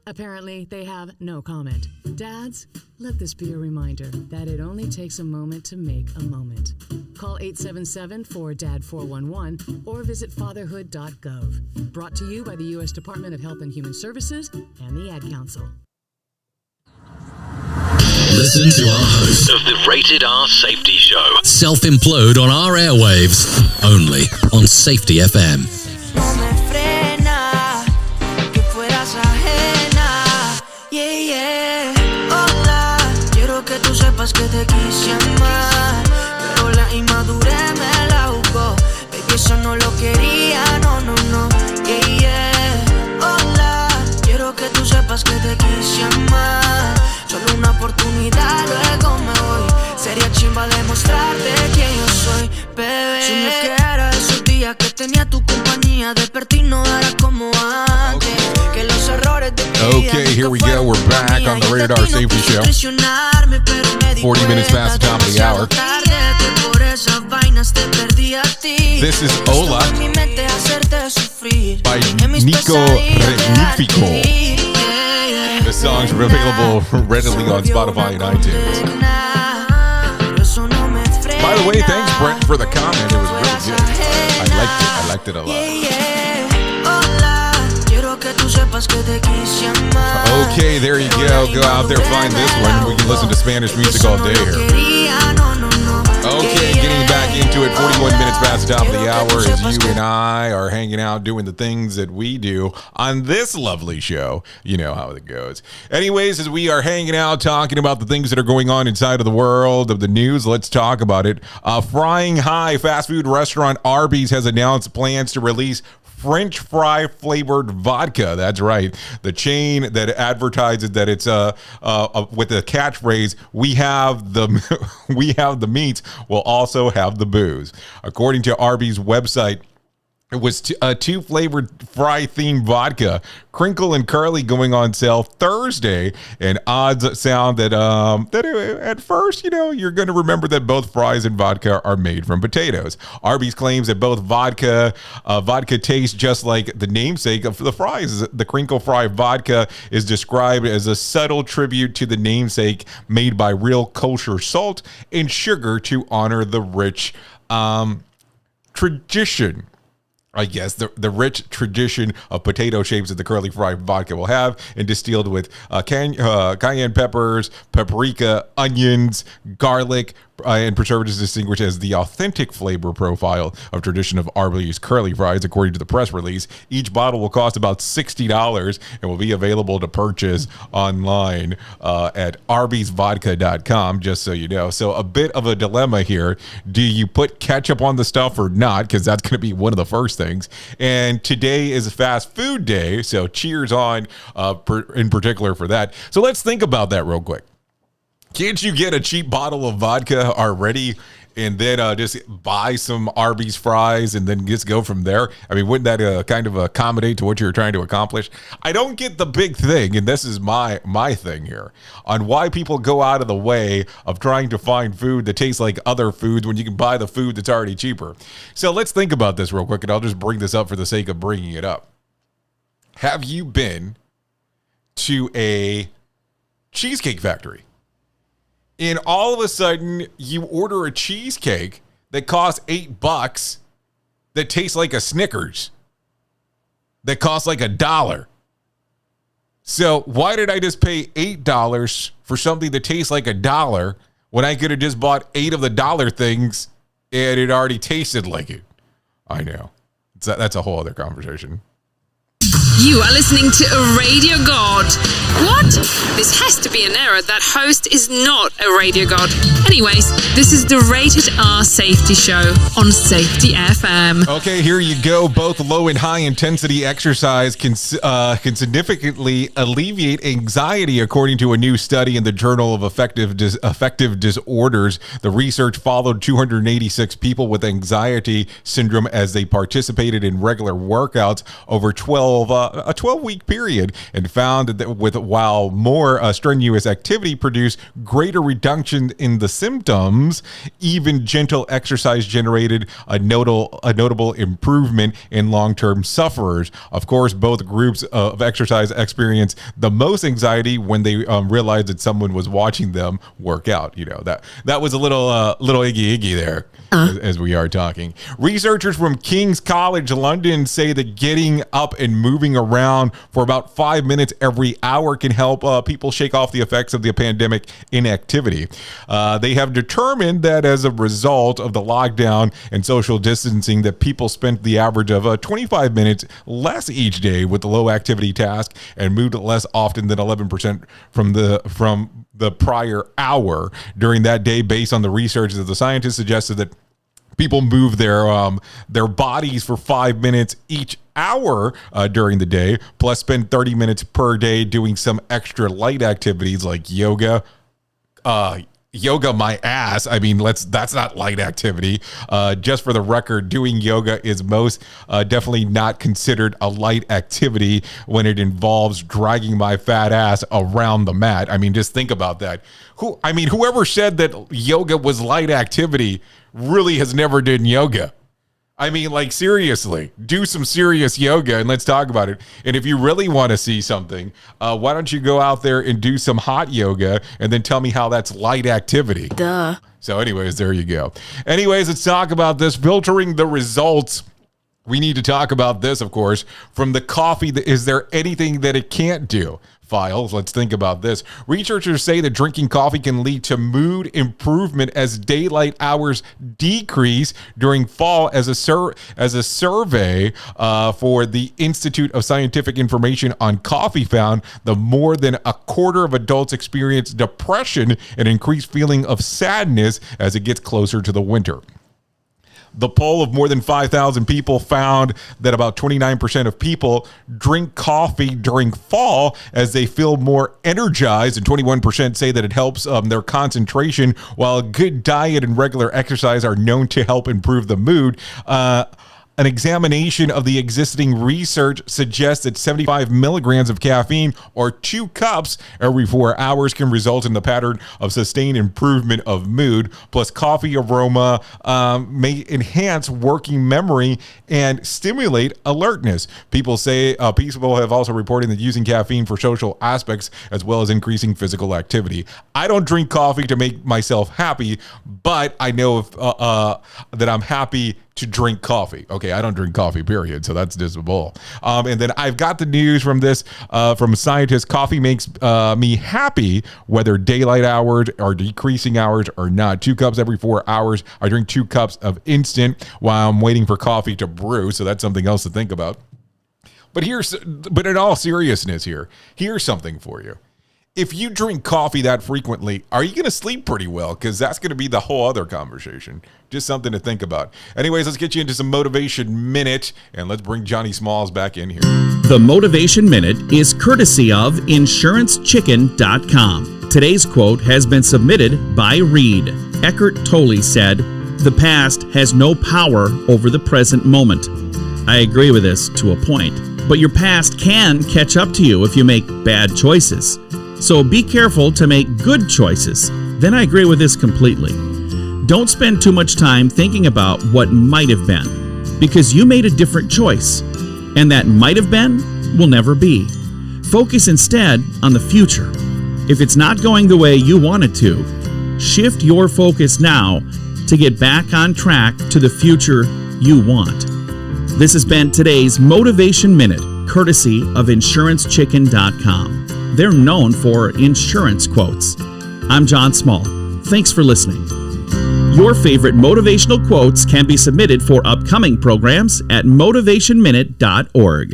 Apparently, they have no comment. Dads, let this be a reminder that it only takes a moment to make a moment. Call 877-4DAD-411 or visit fatherhood.gov. Brought to you by the U.S. Department of Health and Human Services and the Ad Council. Listen to our host of the Rated R Safety Show self-implode on our airwaves only on Safety FM. Que te quise amar, pero la inmadurez me la jugó. Baby, eso no lo quería, no, no, no. Yeah, yeah. Hola, quiero que tú sepas que te quise amar. Solo una oportunidad, luego me voy. Sería chimba demostrarte quién yo soy, bebé. Si me quieras esos días que tenía tu compañía, desperté y no era como antes. Que los errores de mi vida. Okay, here we go. We're back on the Rated R Safety Show. 40 minutes past the top of the hour. This is Hola by Nico Regnifico. The song's available readily on Spotify and iTunes. By the way, thanks Brent for the comment. It was really good. I liked it a lot. Okay, there you go. Go out there, find this one. We can listen to Spanish music all day here. Okay, getting back into it. 41 minutes past the top of the hour as you and I are hanging out doing the things that we do on this lovely show. You know how it goes. Anyways, as we are hanging out talking about the things that are going on inside of the world of the news, let's talk about it. Frying High fast food restaurant Arby's has announced plans to release French fry flavored vodka. That's right. The chain that advertises that it's with the catchphrase "We have the meats," will also have the booze. According to Arby's website, it was two flavored fry themed vodka, Crinkle and Curly, going on sale Thursday. And odds sound that at first, you're going to remember that both fries and vodka are made from potatoes. Arby's claims that both vodka tastes just like the namesake of the fries. The Crinkle Fry vodka is described as a subtle tribute to the namesake, made by real kosher salt and sugar to honor the rich tradition. I guess the rich tradition of potato shapes that the Curly Fry vodka will have, and distilled with cayenne peppers, paprika, onions, garlic, and preservatives distinguished as the authentic flavor profile of tradition of Arby's Curly Fries, according to the press release. Each bottle will cost about $60 and will be available to purchase online at arbysvodka.com, just so you know. So a bit of a dilemma here. Do you put ketchup on the stuff or not? Because that's going to be one of the first things. And today is fast food day, so cheers on in particular for that. So let's think about that real quick. Can't you get a cheap bottle of vodka already and then just buy some Arby's fries and then just go from there? I mean, wouldn't that kind of accommodate to what you're trying to accomplish? I don't get the big thing, and this is my thing here, on why people go out of the way of trying to find food that tastes like other foods when you can buy the food that's already cheaper. So let's think about this real quick, and I'll just bring this up for the sake of bringing it up. Have you been to a cheesecake factory? And all of a sudden, you order a cheesecake that costs $8 that tastes like a Snickers that costs like $1. So why did I just pay $8 for something that tastes like $1 when I could have just bought 8 of the dollar things and it already tasted like it? I know. That's a whole other conversation. You are listening to a Radio God. What? This has to be an error. That host is not a Radio God. Anyways, this is the Rated R Safety Show on Safety FM. Okay, here you go. Both low and high intensity exercise can significantly alleviate anxiety, according to a new study in the Journal of Affective Disorders. The research followed 286 people with anxiety syndrome as they participated in regular workouts over a 12-week period, and found that while more strenuous activity produced greater reduction in the symptoms, even gentle exercise generated a notable improvement in long-term sufferers. Of course, both groups of exercise experienced the most anxiety when they realized that someone was watching them work out. You know, that was a little iggy there. As we are talking. Researchers from King's College London say that getting up and moving around for about 5 minutes every hour can help people shake off the effects of the pandemic inactivity. They have determined that as a result of the lockdown and social distancing, that people spent the average of 25 minutes less each day with the low activity task and moved less often than 11% from the prior hour during that day. Based on the research that the scientists suggested that people move their bodies for 5 minutes each hour during the day, plus spend 30 minutes per day doing some extra light activities like yoga. Yoga my ass. I mean, that's not light activity. Just for the record, doing yoga is most definitely not considered a light activity when it involves dragging my fat ass around the mat. I mean, just think about that. Whoever said that yoga was light activity really has never done yoga. I mean, like, seriously, do some serious yoga and let's talk about it. And if you really want to see something, why don't you go out there and do some hot yoga and then tell me how that's light activity? Duh. So anyways, there you go. Anyways, let's talk about this. Filtering the results. We need to talk about this, of course, from the coffee. Is there anything that it can't do? Files. Let's think about this. Researchers say that drinking coffee can lead to mood improvement as daylight hours decrease during fall. As a survey for the Institute of Scientific Information on Coffee found, the more than a quarter of adults experience depression and increased feeling of sadness as it gets closer to the winter. The poll of more than 5,000 people found that about 29% of people drink coffee during fall as they feel more energized, and 21% say that it helps their concentration, while a good diet and regular exercise are known to help improve the mood. An examination of the existing research suggests that 75 milligrams of caffeine, or 2 cups every 4 hours, can result in the pattern of sustained improvement of mood. Plus, coffee aroma may enhance working memory and stimulate alertness. People have also reported that using caffeine for social aspects as well as increasing physical activity. I don't drink coffee to make myself happy, but I know that I'm happy to drink coffee. Okay, I don't drink coffee, period. So that's just a bull. And then I've got the news from this, from scientists. Coffee makes me happy, whether daylight hours or decreasing hours or not. 2 cups every 4 hours. I drink 2 cups of instant while I'm waiting for coffee to brew. So that's something else to think about. But in all seriousness here, here's something for you. If you drink coffee that frequently, are you going to sleep pretty well? Because that's going to be the whole other conversation. Just something to think about. Anyways, let's get you into some Motivation Minute, and let's bring Johnny Smalls back in here. The Motivation Minute is courtesy of InsuranceChicken.com. Today's quote has been submitted by Reed. Eckhart Tolle said, "The past has no power over the present moment." I agree with this to a point, but your past can catch up to you if you make bad choices. So be careful to make good choices. Then I agree with this completely. Don't spend too much time thinking about what might have been, because you made a different choice, and that might have been will never be. Focus instead on the future. If it's not going the way you want it to, shift your focus now to get back on track to the future you want. This has been today's Motivation Minute, courtesy of InsuranceChicken.com. They're known for insurance quotes. I'm John Small. Thanks for listening. Your favorite motivational quotes can be submitted for upcoming programs at motivationminute.org.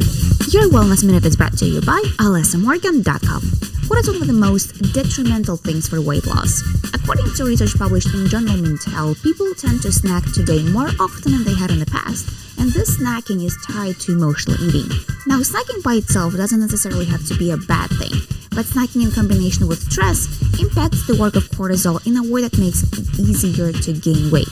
Your Wellness Minute is brought to you by alessamorgan.com. What is one of the most detrimental things for weight loss? According to research published in Journal Mint Health, people tend to snack today more often than they had in the past, and this snacking is tied to emotional eating. Now, snacking by itself doesn't necessarily have to be a bad thing, but snacking in combination with stress impacts the work of cortisol in a way that makes it easier to gain weight.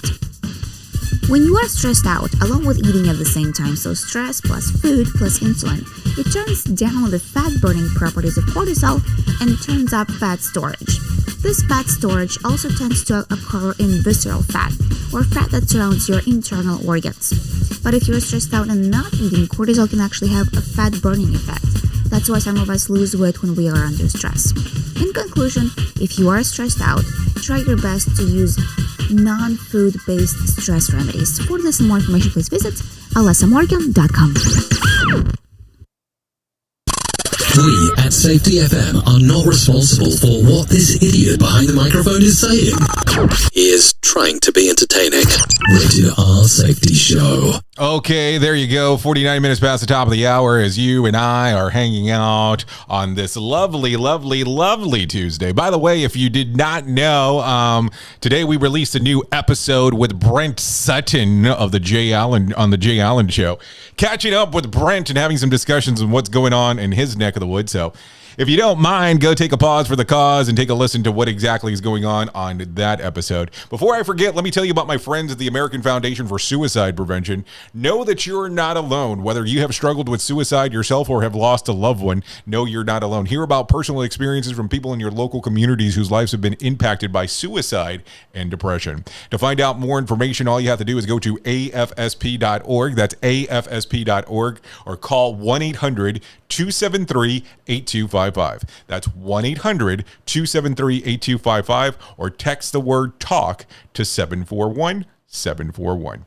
When you are stressed out, along with eating at the same time, so stress plus food plus insulin, it turns down the fat-burning properties of cortisol and turns up fat storage. This fat storage also tends to occur in visceral fat, or fat that surrounds your internal organs. But if you're stressed out and not eating, cortisol can actually have a fat-burning effect. That's why some of us lose weight when we are under stress. In conclusion, if you are stressed out, try your best to use non-food-based stress remedies. For this and more information, please visit alessamorgan.com. We at Safety FM are not responsible for what this idiot behind the microphone is saying. He is trying to be entertaining. Rated R Safety Show. Okay, there you go. 49 minutes past the top of the hour as you and I are hanging out on this lovely, lovely, lovely Tuesday. By the way, if you did not know, today we released a new episode with Brent Sutton of the Jay Allen on the Jay Allen Show. Catching up with Brent and having some discussions on what's going on in his neck of the woods. So if you don't mind, go take a pause for the cause and take a listen to what exactly is going on that episode. Before I forget, let me tell you about my friends at the American Foundation for Suicide Prevention. Know that you're not alone. Whether you have struggled with suicide yourself or have lost a loved one, know you're not alone. Hear about personal experiences from people in your local communities whose lives have been impacted by suicide and depression. To find out more information, all you have to do is go to afsp.org. That's afsp.org, or call 1-800-273-8255. That's 1-800-273-8255, or text the word TALK to 741-741.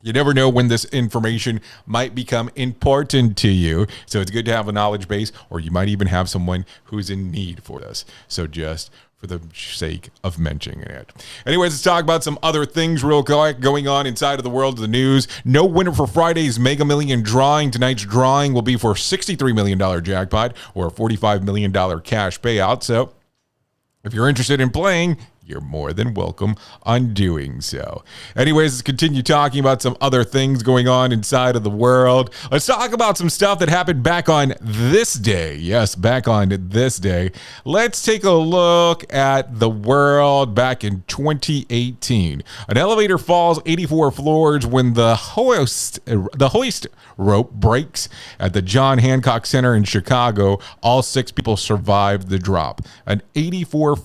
You never know when this information might become important to you, so it's good to have a knowledge base, or you might even have someone who's in need for this. So just for the sake of mentioning it. Anyways, let's talk about some other things real quick going on inside of the world of the news. No winner for Friday's Mega Million drawing. Tonight's drawing will be for a $63 million jackpot or a $45 million cash payout. So if you're interested in playing, you're more than welcome on doing so. Anyways, let's continue talking about some other things going on inside of the world. Let's talk about some stuff that happened back on this day. Yes, back on this day. Let's take a look at the world back in 2018. An elevator falls 84 floors when the hoist rope breaks at the John Hancock Center in Chicago. All 6 people survived the drop. An 84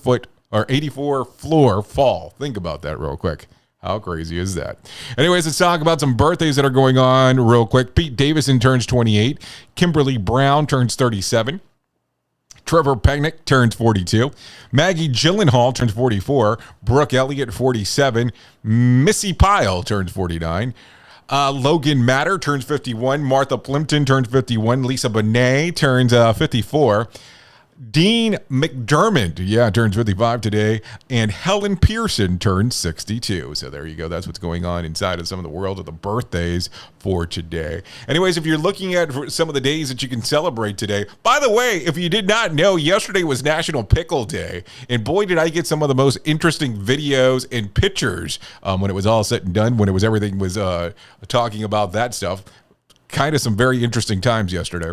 floor fall. Think about that real quick. How crazy is that? Anyways, let's talk about some birthdays that are going on real quick. Pete Davidson turns 28. Kimberly Brown turns 37. Trevor Pegnick turns 42. Maggie Gyllenhaal turns 44. Brooke Elliott, 47. Missy Pyle turns 49. Logan Matter turns 51. Martha Plimpton turns 51. Lisa Bonet turns 54. Dean McDermott, turns 55 today, and Helen Pearson turns 62. So there you go. That's what's going on inside of some of the world of the birthdays for today. Anyways, if you're looking at some of the days that you can celebrate today, by the way, if you did not know, yesterday was National Pickle Day, and boy, did I get some of the most interesting videos and pictures when it was all said and done, when everything was talking about that stuff. Kind of some very interesting times yesterday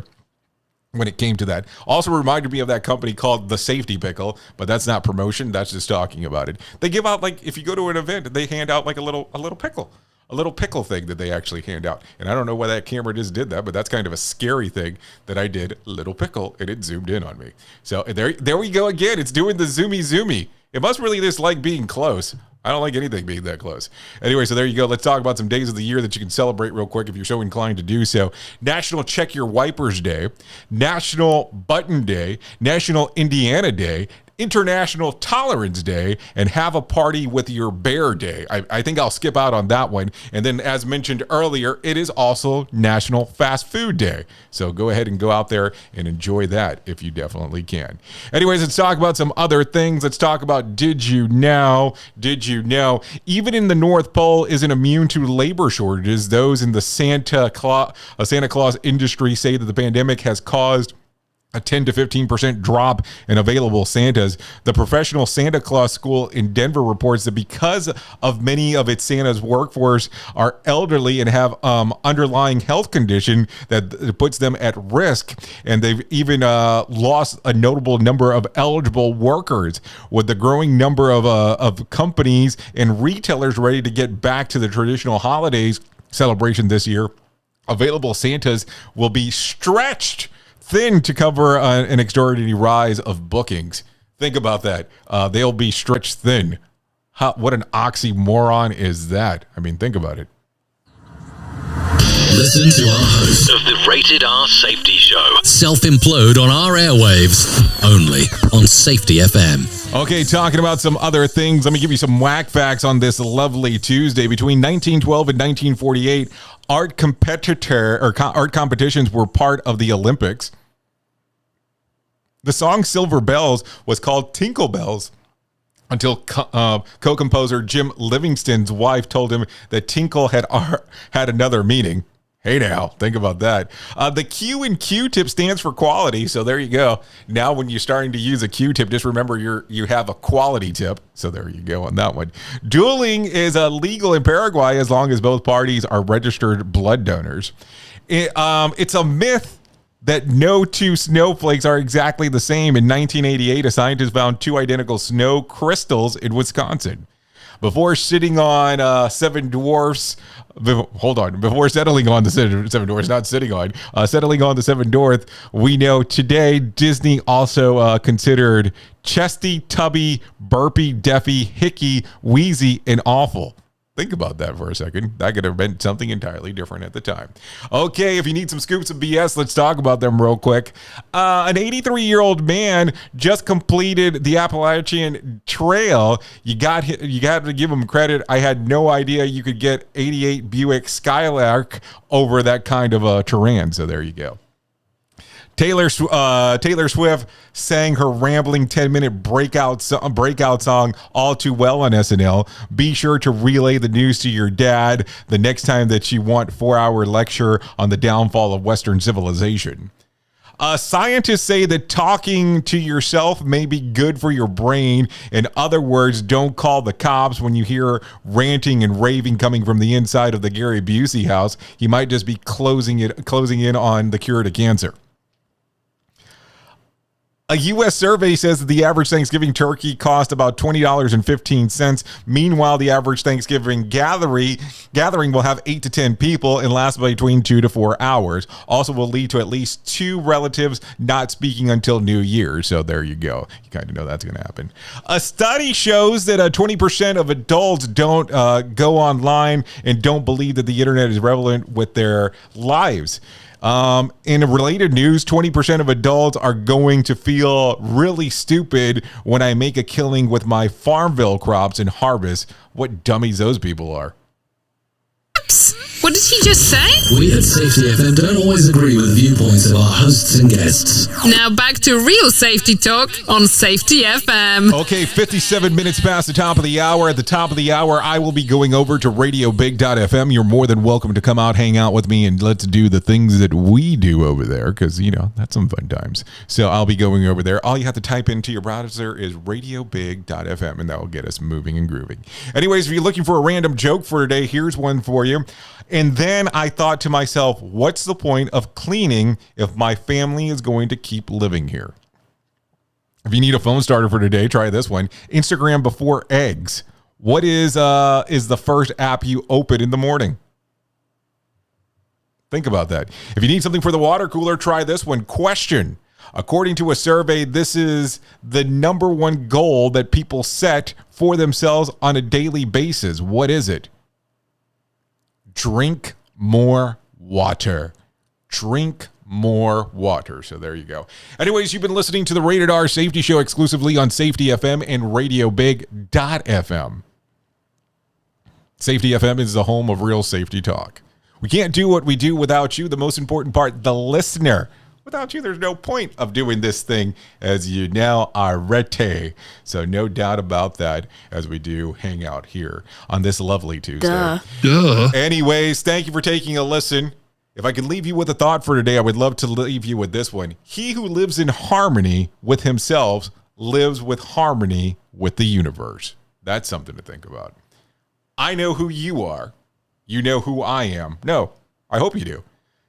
when it came to that. Also reminded me of that company called The Safety Pickle, but that's not promotion, that's just talking about it. They give out, like, if you go to an event, they hand out like a little pickle. A little pickle thing that they actually hand out. And I don't know why that camera just did that, but that's kind of a scary thing that I did. Little pickle, and it zoomed in on me. So there we go again. It's doing the zoomy. It must really just like being close. I don't like anything being that close. Anyway, so there you go. Let's talk about some days of the year that you can celebrate real quick if you're so inclined to do so. National Check Your Wipers Day, National Button Day, National Indiana Day, International Tolerance Day and Have a Party with Your Bear Day. I think I'll skip out on that one. And then, as mentioned earlier, it is also National Fast Food Day. So go ahead and go out there and enjoy that if you definitely can. Anyways, let's talk about some other things. Let's talk about Did You Know? Did you know? Even in the North Pole isn't immune to labor shortages. Those in the Santa Claus industry say that the pandemic has caused a 10 to 15% drop in available Santas. The Professional Santa Claus School in Denver reports that because of many of its Santa's workforce are elderly and have underlying health condition that puts them at risk, and they've even lost a notable number of eligible workers. With the growing number of companies and retailers ready to get back to the traditional holidays celebration this year, available Santas will be stretched thin to cover an extraordinary rise of bookings. Think about that. They'll be stretched thin. What an oxymoron is that? I mean, think about it. Listen to our host of the Rated R Safety Show self-implode on our airwaves, only on Safety FM. Okay, talking about some other things, let me give you some whack facts on this lovely Tuesday. Between 1912 and 1948, art competitions were part of the Olympics. The song Silver Bells was called Tinkle Bells until co-composer Jim Livingston's wife told him that tinkle had another meaning. Hey now, think about that. The Q in Q-tip stands for quality, so there you go. Now when you're starting to use a Q-tip, just remember you have a quality tip. So there you go on that one. Dueling is legal in Paraguay as long as both parties are registered blood donors. It's a myth that no two snowflakes are exactly the same. In 1988, a scientist found two identical snow crystals in Wisconsin. Before settling on the seven dwarfs, we know today Disney also considered Chesty, Tubby, Burpy, Deafy, Hickey, Wheezy, and Awful. Think about that for a second. That could have been something entirely different at the time. Okay, if you need some scoops of BS, let's talk about them real quick. An 83-year-old man just completed the Appalachian Trail. You got to give him credit. I had no idea you could get 88 Buick Skylark over that kind of terrain. So there you go. Taylor Swift sang her rambling 10-minute breakout song All Too Well on SNL. Be sure to relay the news to your dad the next time that you want 4-hour lecture on the downfall of Western civilization. Scientists say that talking to yourself may be good for your brain. In other words, don't call the cops when you hear ranting and raving coming from the inside of the Gary Busey house. He might just be closing in on the cure to cancer. A U.S. survey says that the average Thanksgiving turkey cost about $20.15. Meanwhile, the average Thanksgiving gathering will have 8 to 10 people and last between 2 to 4 hours. Also will lead to at least 2 relatives not speaking until New Year's. So there you go. You kind of know that's going to happen. A study shows that 20% of adults don't go online and don't believe that the internet is relevant with their lives. In related news, 20% of adults are going to feel really stupid when I make a killing with my Farmville crops and harvest. What dummies those people are. What did he just say? We at Safety FM don't always agree with the viewpoints of our hosts and guests. Now back to real safety talk on Safety FM. Okay, 57 minutes past the top of the hour. At the top of the hour, I will be going over to radiobig.fm. You're more than welcome to come out, hang out with me, and let's do the things that we do over there, because, you know, that's some fun times. So I'll be going over there. All you have to type into your browser is radiobig.fm, and that will get us moving and grooving. Anyways, if you're looking for a random joke for today, here's one for you. And then I thought to myself, what's the point of cleaning if my family is going to keep living here? If you need a phone starter for today, try this one. Instagram before eggs. What is the first app you open in the morning? Think about that. If you need something for the water cooler, try this one. Question. According to a survey, this is the number one goal that people set for themselves on a daily basis. What is it? Drink more water. Drink more water. So there you go. Anyways, you've been listening to the Rated R Safety Show exclusively on Safety FM and RadioBig.fm. Safety FM is the home of real safety talk. We can't do what we do without you. The most important part, the listener. Without you, there's no point of doing this thing, as you now are ready. So no doubt about that, as we do hang out here on this lovely Tuesday. Duh. Anyways, thank you for taking a listen. If I could leave you with a thought for today, I would love to leave you with this one. He who lives in harmony with himself lives with harmony with the universe. That's something to think about. I know who you are. You know who I am. No, I hope you do.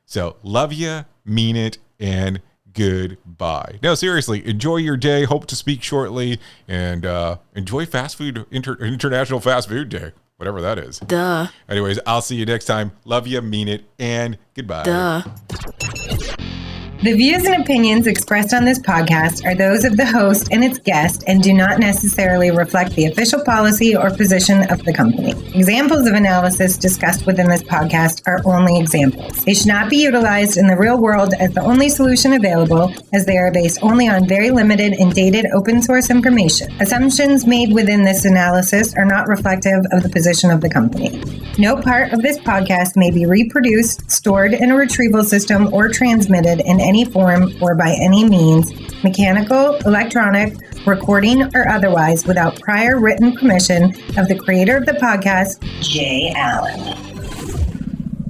So love you, mean it, and goodbye. No, seriously, enjoy your day. Hope to speak shortly, and enjoy fast food, International Fast Food Day, whatever that is. Duh. Anyways, I'll see you next time. Love you, mean it, and goodbye. Duh. The views and opinions expressed on this podcast are those of the host and its guest and do not necessarily reflect the official policy or position of the company. Examples of analysis discussed within this podcast are only examples. They should not be utilized in the real world as the only solution available, as they are based only on very limited and dated open source information. Assumptions made within this analysis are not reflective of the position of the company. No part of this podcast may be reproduced, stored in a retrieval system, or transmitted in any form or by any means, mechanical, electronic, recording, or otherwise, without prior written permission of the creator of the podcast, Jay Allen.